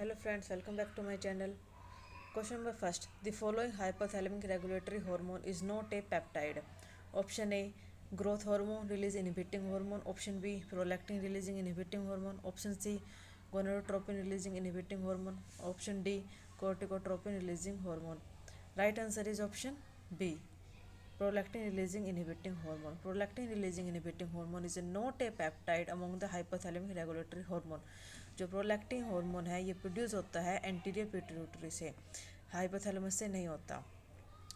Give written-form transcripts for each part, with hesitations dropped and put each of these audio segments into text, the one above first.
Hello friends, welcome back to my channel. Question number first. The following hypothalamic regulatory hormone is not a peptide. Option A, growth hormone release inhibiting hormone. Option B, prolactin releasing inhibiting hormone. Option C, gonadotropin releasing inhibiting hormone. Option D, corticotropin releasing hormone. Right answer is option B, prolactin releasing inhibiting hormone. Prolactin releasing inhibiting hormone is not a peptide among the hypothalamic regulatory hormone. जो prolactin hormone है ये produce होता है anterior pituitary से, hypothalamus से नहीं होता।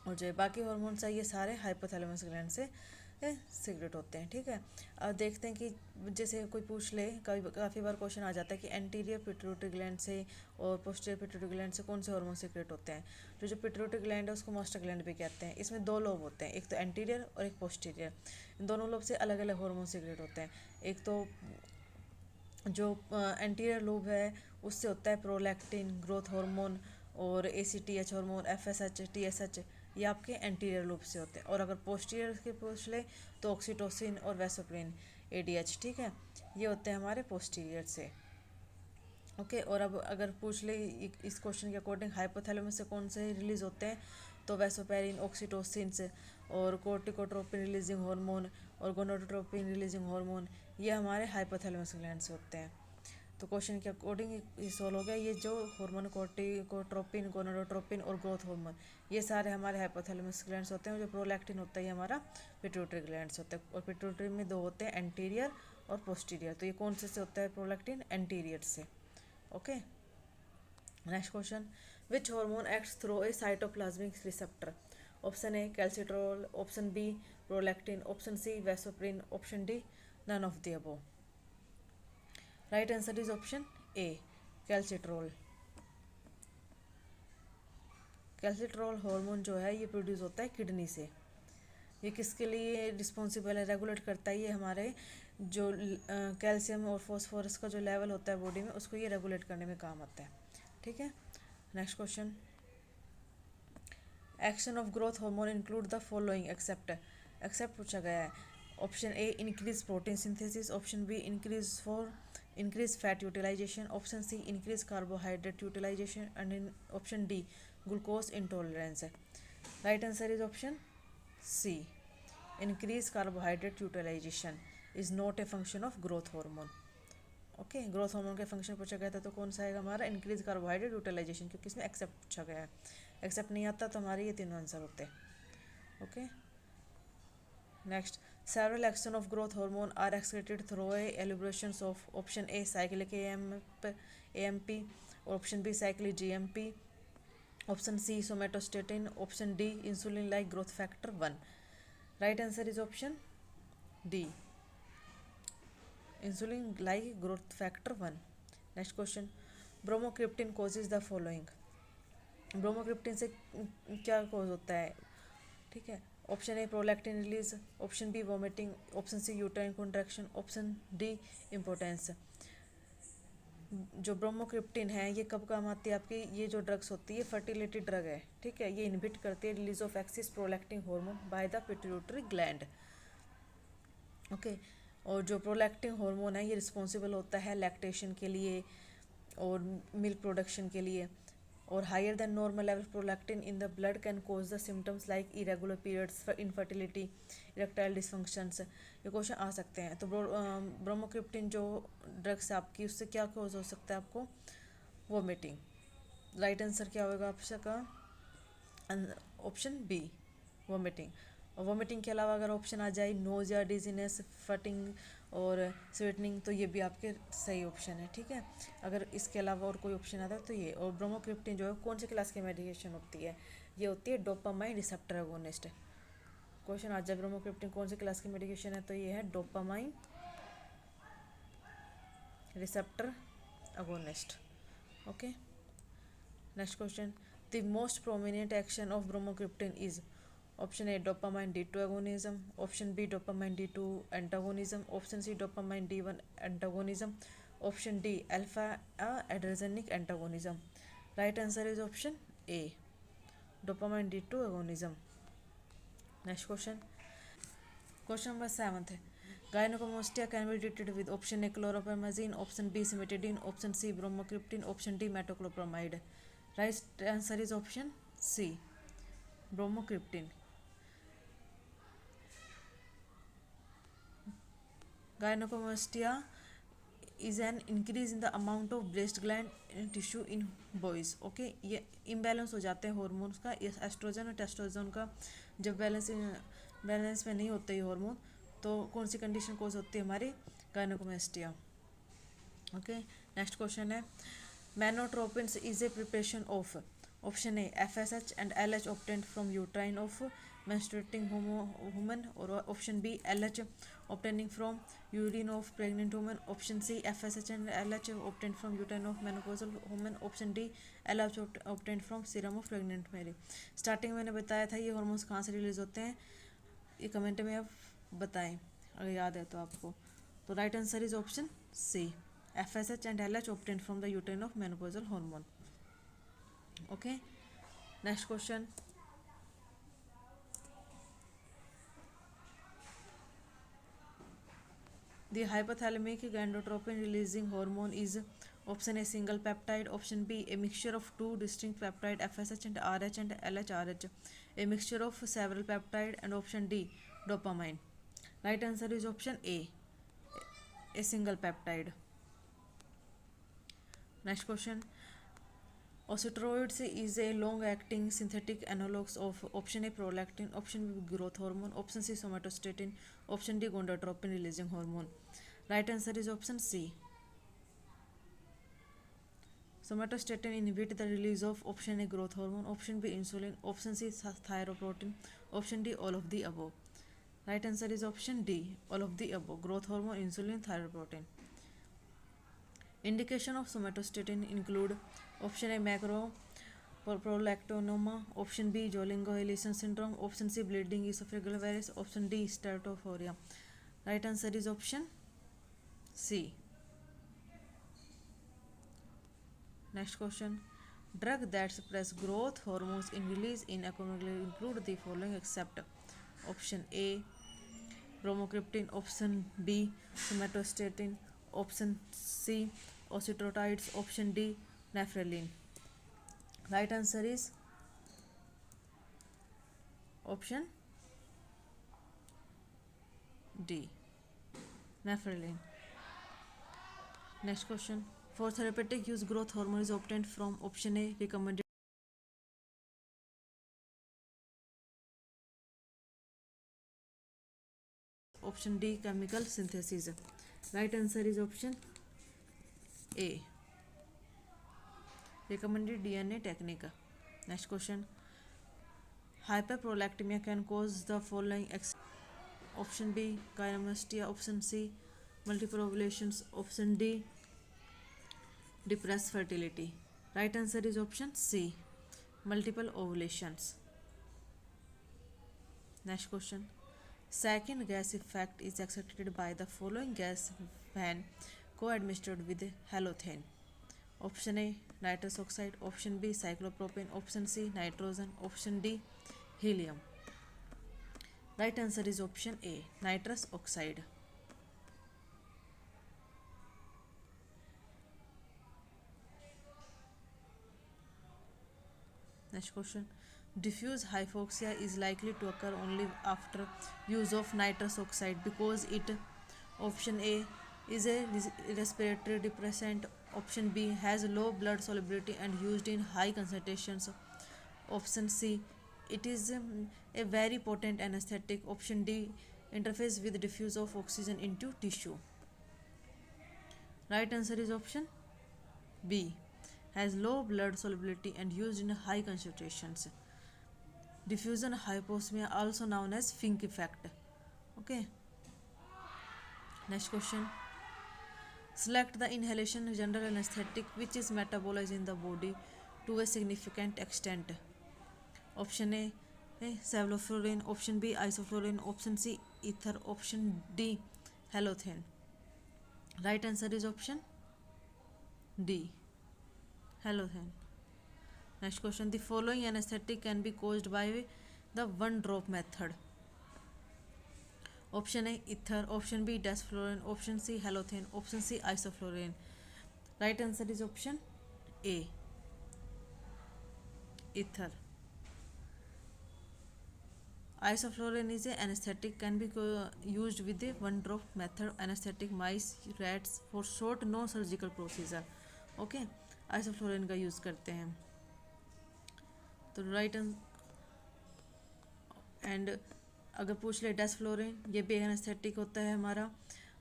और जो बाकी हार्मोन्स है ये सारे हाइपोथैलेमस ग्लैंड से सीक्रेट होते हैं। ठीक है, अब देखते हैं कि जैसे कोई पूछ ले, काफ़ी बार क्वेश्चन आ जाता है कि एंटीरियर पिट्यूटरी ग्लैंड से और पोस्टीरियर पिट्यूटरी ग्लैंड से कौन से हार्मोन सीक्रेट होते हैं। तो जो पिट्यूटरी ग्लैंड है उसको मास्टर ग्लैंड भी कहते हैं। इसमें दो लोब होते हैं, एक तो एंटीरियर और एक पोस्टीरियर। इन दोनों लोब से अलग अलग हार्मोन सीक्रेट होते हैं। एक तो जो एंटीरियर लोब है उससे होता है प्रोलैक्टिन, ग्रोथ हार्मोन और ACTH हार्मोन, FSH, TSH, ये आपके एंटीरियर लोब से होते हैं। और अगर पोस्टीरियर के पूछ ले तो ऑक्सीटोसिन और वैसोप्रिन, ADH, ठीक है, ये होते हैं हमारे पोस्टीरियर से। ओके, और अब अगर पूछ ले इस क्वेश्चन के अकॉर्डिंग हाइपोथैलेमस से कौन से रिलीज होते हैं, तो वैसोपेरिन, ऑक्सीटोसिन से और कोर्टिकोट्रोपिन रिलीजिंग हार्मोन और गोनाडोट्रोपिन रिलीजिंग हार्मोन, ये हमारे हाइपोथैलेमस ग्लैंड से होते हैं। तो क्वेश्चन के अकॉर्डिंग ये सॉल्व हो गया। ये जो हार्मोन कोर्टिकोट्रोपिन, गोनाडोट्रोपिन और ग्रोथ हार्मोन, ये सारे हमारे हाइपोथैलेमस ग्लैंड से होते हैं। और जो प्रोलैक्टिन होता है ये हमारा पिट्यूटरी ग्लैंड से होता है। और पिट्यूटरी में दो होते हैं, एंटीरियर और पोस्टीरियर। तो ये कौन से होता है प्रोलैक्टिन? एंटीरियर से। Okay, next question, which hormone acts through a cytoplasmic receptor? Option A calcitriol, option B prolactin, option C vasopressin, option D none of the above. Right answer is option A, calcitriol. Calcitriol hormone जो है ये produce होता है kidney से। ये किसके लिए responsible है? रेगुलेट करता है ये हमारे जो कैल्शियम और फॉस्फोरस का जो लेवल होता है बॉडी में, उसको ये रेगुलेट करने में काम आता है। ठीक है, next question, action of growth hormone include the following except. Except पूछा गया है। Option A increase protein synthesis, option B increase fat utilisation, option C increase carbohydrate utilisation and option D glucose intolerance. Right answer is option C, increase carbohydrate utilisation is not a function of growth hormone. Okay, growth hormone के function पूछा गया था तो कौन सा आएगा हमारा? Increase carbohydrate utilisation, क्योंकि इसमें एक्सेप्ट पूछा गया है। एक्सेप्ट नहीं आता तो हमारे ये तीनों आंसर होते हैं। Okay, next, several action of growth hormone are excreted through a elaborations of option A cyclic AMP, option B cyclic GMP, option C somatostatin, option D insulin like growth factor 1. Right answer is option D, insulin like growth factor 1. Next question, bromocriptine causes the following. Bromocriptine से क्या cause होता है? ठीक है, option A prolactin release, option B vomiting, option C uterine contraction, option D importance. जो bromocriptine है ये कब काम आती है आपकी? ये जो ड्रग्स होती है फर्टिलिटी ड्रग है। ठीक है, ये इनहिबिट करती है release of axis prolactin hormone by the pituitary gland. Okay, और जो प्रोलैक्टिन हार्मोन है ये रिस्पॉन्सिबल होता है लैक्टेशन के लिए और मिल्क प्रोडक्शन के लिए। और higher than normal level prolactin in the blood can cause the symptoms like irregular periods, infertility, erectile dysfunctions. ये क्वेश्चन आ सकते हैं। तो ब्रोमोक्रिप्टिन जो ड्रग्स है आपकी, उससे क्या कोज हो सकता है आपको? वोमिटिंग। राइट आंसर क्या होगा आपका? Option B, vomiting. और वोमिटिंग के अलावा अगर ऑप्शन आ जाए नोजिया, डिजीनेस, फटिंग और स्वेटनिंग, तो ये भी आपके सही ऑप्शन है। ठीक है, अगर इसके अलावा और कोई ऑप्शन आता है तो ये। और ब्रोमोक्रिप्टिन जो है कौन सी क्लास की मेडिकेशन होती है? ये होती है डोपामाइन रिसेप्टर अगोनिस्ट। क्वेश्चन आ जाए ब्रोमोक्रिप्टिन कौन सी क्लास की मेडिकेशन है, तो ये है dopamine receptor agonist. Okay, next question, the most prominent action of bromocriptine is. Option A dopamine D2 agonism, option B dopamine D2 antagonism, option C dopamine D1 antagonism, option D alpha adrenergic antagonism. Right answer is option A, dopamine D2 agonism। Next question, question number 7 है, Gynecomastia can be treated with option A chlorpromazine, option B cimetidine, option C bromocriptine, option D metoclopramide. Right answer is option C, bromocriptine. Gynecomastia is an increase in the amount of breast gland tissue in boys. Okay, ये imbalance हो जाते हैं hormones का, oestrogen और testosterone का जब balance में नहीं होते ये हार्मोन, तो कौन सी कंडीशन कोज होती है हमारी गायनोकोमेस्टिया. ओके, नेक्स्ट क्वेश्चन है menotropins is a preparation of option A FSH and LH obtained from uterine of menstruating woman, or option B LH obtaining from urine of pregnant woman, option C FSH and LH obtained from uterine of menopausal woman, option D LH obtained from serum of pregnant Mary. Starting मैंने बताया था ये hormones कहाँ से release होते हैं, ये comment में आप बताएं अगर याद है तो आपको. तो right answer is option C, FSH and LH obtained from the uterine of menopausal hormone. Okay, next question. The hypothalamic gonadotropin releasing hormone is option A single peptide, option B a mixture of two distinct peptide FSH and RH and LHRH, a mixture of several peptide, and option D dopamine. Right answer is option A single peptide. Next question. Osteroids is a long-acting synthetic analogue of option A prolactin, option B growth hormone, option C somatostatin, option D gonadotropin releasing hormone. Right answer is option C. Somatostatin inhibit the release of option A growth hormone, option B insulin, option C thyroprotein, option D all of the above. Right answer is option D, all of the above, growth hormone, insulin, thyroprotein. Indication of somatostatin include option A macroprolactinoma, option B Jolingo-Ellison syndrome, option C bleeding esophageal virus, option D steatophoria. Right answer is option C. Next question. Drug that suppress growth hormones in release in acromegaly include the following except option A bromocriptine, option B somatostatin, option C osteotroids, option D nephrelin. Right answer is option D, nephrelin. Next question. For therapeutic use, growth hormone is obtained from option A recommended, option D chemical synthesis. Right answer is option A, recommended DNA technique. Next question. Hyperprolactemia can cause the following option B gynecomastia, option C multiple ovulations, option D depressed fertility. Right answer is option C, multiple ovulations. Next question. Second gas effect is exerted by the following gas when co-administered with halothane. Option A nitrous oxide, option B cyclopropane, option C nitrogen, option D helium. Right answer is option A, nitrous oxide. Next question. Diffuse hypoxia is likely to occur only after use of nitrous oxide because it, option A is a respiratory depressant, option B has low blood solubility and used in high concentrations, option C it is a very potent anesthetic, option D interferes with diffuse of oxygen into tissue. Right answer is option B, has low blood solubility and used in high concentrations. Diffusion hyposmia, also known as Fink effect. Okay. Next question. Select the inhalation general anesthetic which is metabolized in the body to a significant extent. Option A sevoflurane, option B isoflurane, option C ether, option D halothane. Right answer is option D, halothane. Next question. The following anesthetic can be caused by the one drop method. Option A ether, option B desflurane, option C halothane, option C isoflurane. Right answer is option A, ether. Isoflurane is a anesthetic, can be used with a one drop method anesthetic mice, rats for short no surgical procedure. Okay, isoflurane का use करते हैं. तो right and अगर पूछ ले डेस्फ्लोरिन, ये भी anaesthetic होता है हमारा,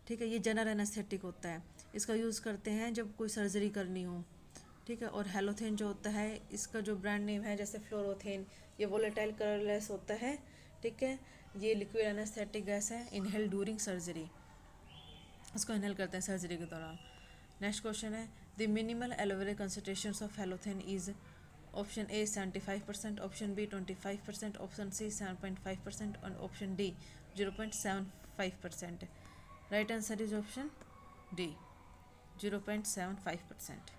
ठीक है, ये जनरल एनेस्थेटिक होता है, इसका यूज़ करते हैं जब कोई सर्जरी करनी हो, ठीक है. और हेलोथेन जो होता है, इसका जो ब्रांड नेम है जैसे फ्लोरोथेन, ये वोलेटाइल कलरलेस होता है, ठीक है. ये लिक्विड एनेस्थेटिक गैस है, इनहेल ड्यूरिंग सर्जरी, इसको इनहेल करते हैं सर्जरी के दौरान. नेक्स्ट क्वेश्चन है the minimal alveolar concentration of halothane is option A 75%, option B 25%, option C 7.5% और option D 0.75%. Right answer is option D 0.75%.